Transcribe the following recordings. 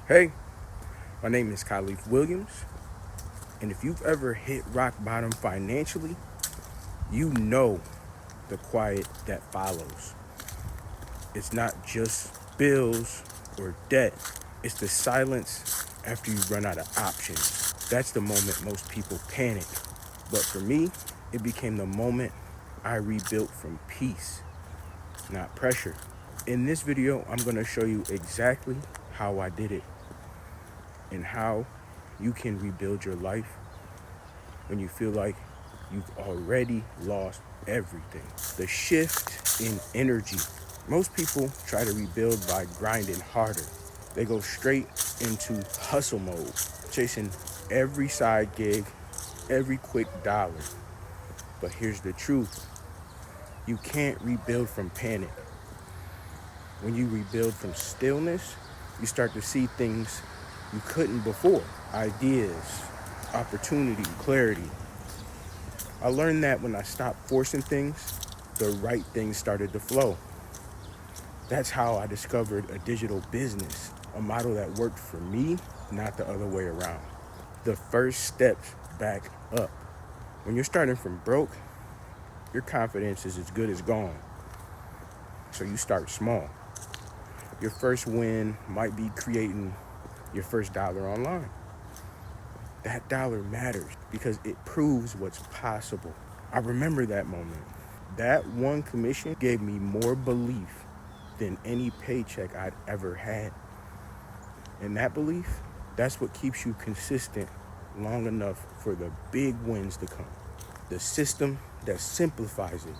Hey, my name is Kaleef Williams, and if you've ever hit rock bottom financially, you know the quiet that follows. It's not just bills or debt, it's the silence after you run out of options. That's the moment most people panic. But for me, it became the moment I rebuilt from peace, not pressure. In this video, I'm going to show you exactly how I did it and how you can rebuild your life when you feel like you've already lost everything. The shift in energy. Most people try to rebuild by grinding harder. They go straight into hustle mode, chasing every side gig, every quick dollar. But here's the truth. You can't rebuild from panic. When you rebuild from stillness, you start to see things you couldn't before. Ideas, opportunity, clarity. I learned that when I stopped forcing things, the right things started to flow. That's how I discovered a digital business, a model that worked for me, not the other way around. The first steps back up. When you're starting from broke, your confidence is as good as gone. So you start small. Your first win might be creating your first dollar online. That dollar matters because it proves what's possible. I remember that moment. That one commission gave me more belief than any paycheck I'd ever had. And that belief, that's what keeps you consistent long enough for the big wins to come. The system that simplifies it.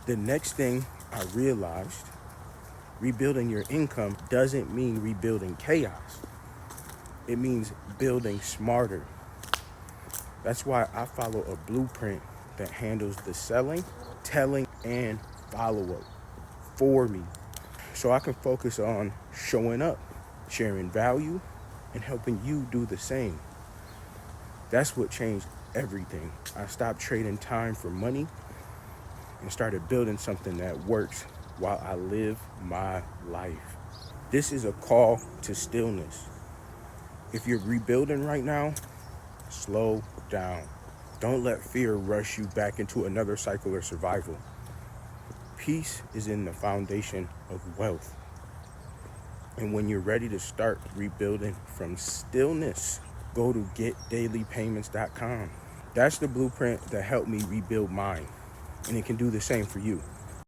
The next thing I realized, rebuilding your income doesn't mean rebuilding chaos. It means building smarter. That's why I follow a blueprint that handles the selling, telling, and follow-up for me. So I can focus on showing up, sharing value, and helping you do the same. That's what changed everything. I stopped trading time for money and started building something that works while I live my life. This is a call to stillness. If you're rebuilding right now, slow down. Don't let fear rush you back into another cycle of survival. Peace is in the foundation of wealth. And when you're ready to start rebuilding from stillness, go to getdailypayments.com. That's the blueprint that helped me rebuild mine. And it can do the same for you.